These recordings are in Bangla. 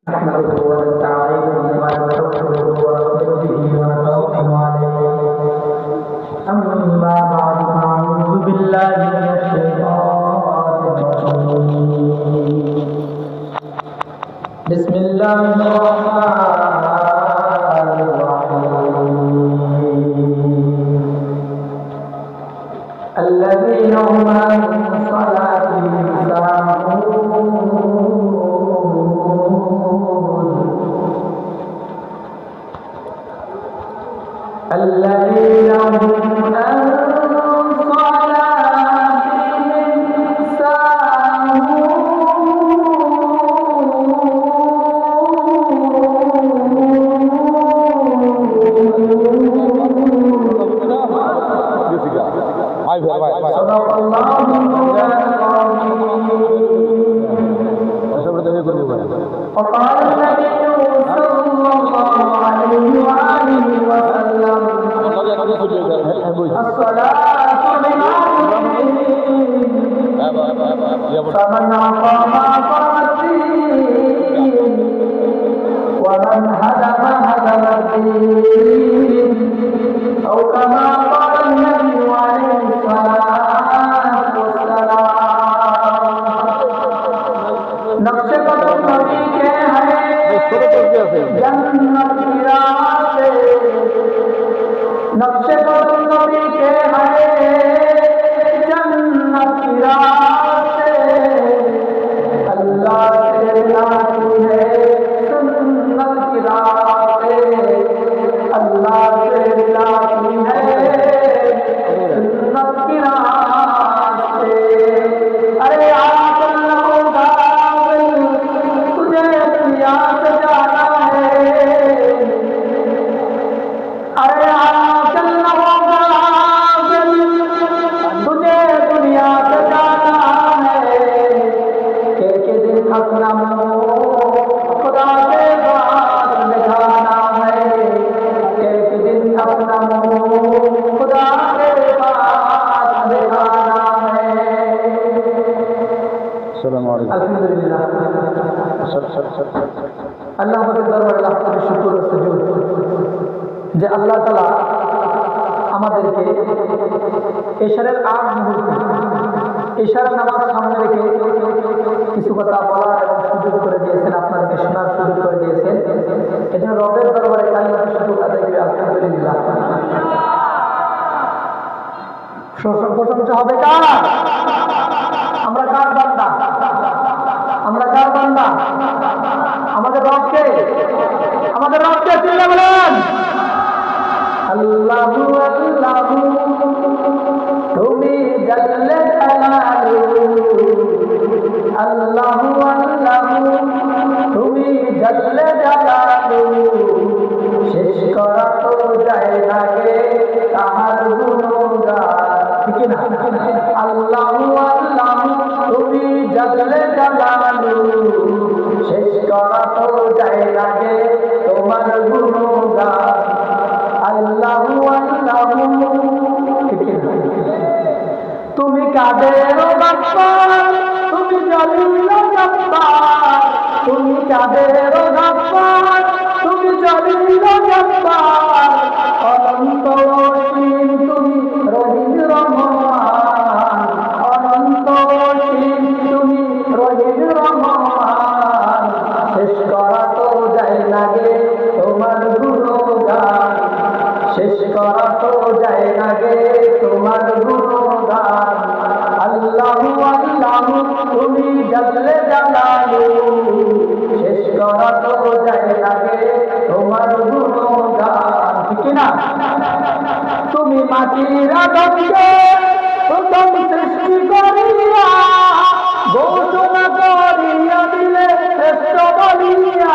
نحمده ونستعينه ونستغفره ونؤمن به ونتوكل عليه أما بعد فأعوذ بالله من الشيطان الرجيم بسم الله الرحمن الرحيم الذين هم عن صلاتهم ساهون الذين هم عن صلاتهم ساهون صدق الله وقال النبي صلى الله عليه وآله وسلم الصلاة فمن أقام أقام الدين ومن هدم هدم الدين أو كما قال النبي عليه الصلاة والسلام नक्श कदम नबी के हैं जन्नत की रास्ते नक्श कदम नबी के हैं जन्नत की रास्ते अल्लाह से लाती है सुन्नत की रास्ते अल्लाह से लाती है सुन्नत की रास्ते अरे আল্লাহ পাকের দরবারে লাখ কোটি শুকর ও সুজুদ যে আল্লাহ তাআলা আমাদেরকে ইশারের আগ মুহূর্তে ইশারার নামাজ সামনে রেখে কিছু কথা বলার এবং সুযোগ করে দিয়েছেন, আপনাদেরকে শোনার সুযোগ করে দিয়েছেন। এজন্য রবের দরবারে কালিমাতুল শুকর আদায় করে আলহামদুলিল্লাহ। প্রশংসা হবে কার? আমরা কার বান্দা? আমরা কার বান্দা? আমাদের রবকে, আমাদের রবকে চিনে বলেন আল্লাহু আল্লাহু তুমি জাল্লে জালালু আল্লাহু আল্লাহু তুমি জাল্লে জালালু শেষ করা তো যায় না গে তাহার গুণগান, ঠিক না? আল্লাহু আল্লাহু তুমি জাল্লে জালালু শেষ করা তো যায় না গে তোমার গুণগান আল্লাহু আল্লাহু, ঠিক না? তুমি কাদের গাফফার তুমি জলিল জব্বার তুমি কাদের গাফফার তুমি জলিল জব্বার অনন্ত অসীম তুমি রহিম রহমান অনন্ত অসীম তুমি রহিম রহমান শেষ করা তো যায় না গে তোমার গুণগান শেষ করা তো যায় না গে তোমার গুণগান আল্লাহু আল্লাহু তুমি জাল্লে জালালু শেষ করা তো যায় না গে তোমার গুণগান, ঠিক না? তুমি মাটির আদমকে প্রথম সৃষ্টি করিয়া ঘোষণা করিয়া দিলে শ্রেষ্ঠ বলিয়া,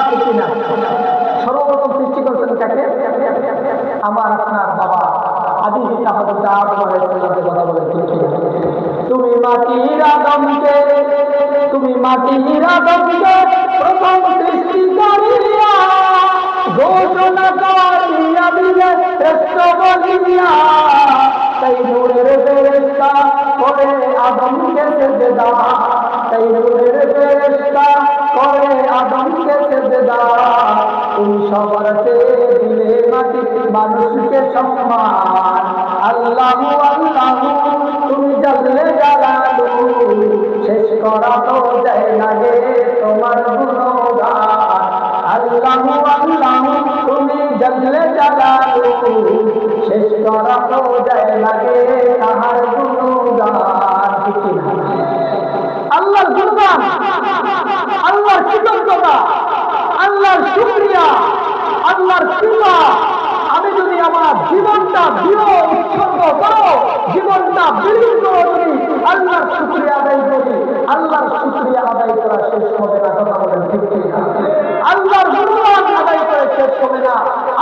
ঠিক না? সর্বপ্রথম সৃষ্টি করেছেন কাকে? আমার আপনার বাবা আদি পিতা হযরত আদম আলাইহিস সালামের কথা বলেন, ঠিক না? তুমি মাটির আদমকে প্রথম সৃষ্টি করিয়া ঘোষণা করিয়া দিলে শ্রেষ্ঠ বলিয়া তাই নূরের ফেরেশতা করে আদমকে সেজদা, তাই নূরের ফেরেশতা করে সবার চেয়ে দিলে মাটি মানুষকে সম্মান। আল্লাহু আল্লাহু তুমি জাল্লে জালালু, শেষ করা তো যায় না গে তোমার গুণগান। আল্লাহু আল্লাহু তুমি জাল্লে জালালু, শেষ করা তো যায় না গে তাহার গুণগান। ঠিক কি না? আল্লাহর গুণগান, আল্লাহর কৃতজ্ঞতা, আল্লাহর শুকরিয়া, আল্লাহর কৃপা আমি যদি আমার জীবনটা দিও উৎসর্গ করো, জীবনটা বিলীন করো, যদি আল্লাহর শুকরিয়া আদায় করি, আল্লাহর শুকরিয়া আদায় করা শেষ হবে না। কথা বলেন ঠিক কি না? আল্লাহর গুণগান আদায় করে শেষ হবে না,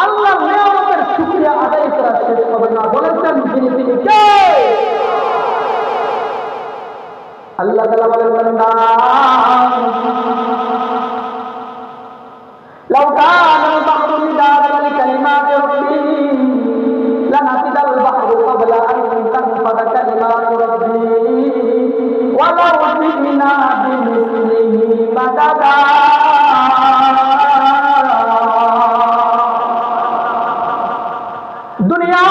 আল্লাহর নিয়ামতের শুকরিয়া আদায় করা শেষ হবে না। বলেছেন তিনি কে? আল্লাহ তাআলা বলেন বান্দা লাউ কানা আল-বাহরু মিদাদান লিকালিমাতি রাব্বি লানাফিদাল বাহরু ক্বাবলা আন তানফাদা কালিমাতু রাব্বি ওয়ালাউ জি'না বিমিসলিহি মাদাদা। দুনিয়া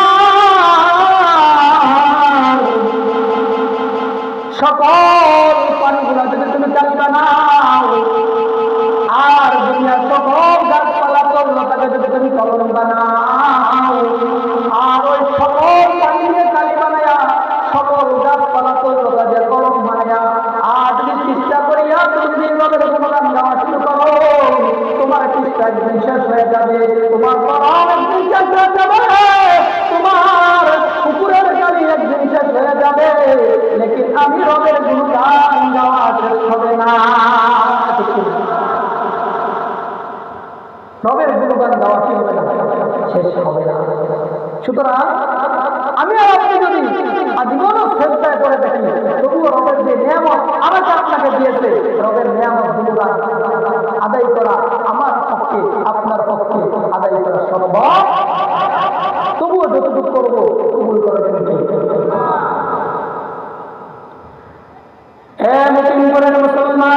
সকল পানিগুলা যদি তুমি কালি বানাও, আর দুনিয়ার সকল গাছপালা তরলতাকে যদি তুমি কলম বানাও, আর ওই সকল পানি দিয়ে কালি বানায়া সকল গাছপালা তরলতা দিয়ে কলম বানায়া, আর যদি চেষ্টা করিয়া তুমি যদি রবের গুণগান গাওয়া শুরু করো, তোমার চেষ্টা একদিন শেষ হয়ে যাবে, তোমার কলম একদিন শেষ হয়ে যাবে, তোমার কুকুরের গালি একদিন শেষ হয়ে যাবে, লেকিন আমি রবের গুণগান গাওয়া শেষ হবে না। রবের গুণগান গাওয়া কি হবে না? শেষ হবে না। সুতরাং আমি আর আপনি যদি আজীবনও চেষ্টায় করে দেখি, তবুও রবের যে নিয়ামত আমাকে আপনাকে দিয়েছে, রবের নিয়ামত গুণগান আদায় করা আমার পক্ষে আপনার পক্ষে আদায় করা সম্ভব। তবুও যতটুকু করবো কবুল করে দেবেন। হে মুসলিম মুসলমান,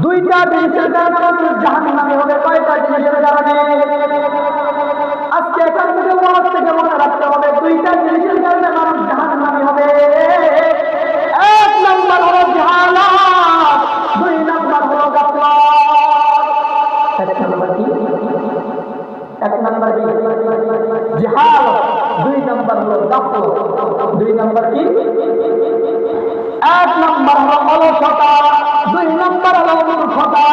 দুইটা জিনিসের কারণে মানুষ জাহান্নামী হবে। কয়টা জিনিসের কারণে? আজকে এখান থেকে ওয়াজ থেকে মনে রাখতে হবে, দুইটা জিনিসের কারণে মানুষ জাহান্নামী হবে। এক নাম্বার হলো জাহালাত, দুই নাম্বার হলো গাফলাত। এক নাম্বার কি? জাহালাত, দুই নাম্বার হলো গাফলাত। দুই নাম্বার কি? এক নাম্বার হলো অলসতা, দুই নাম্বার হলো মূর্খতা।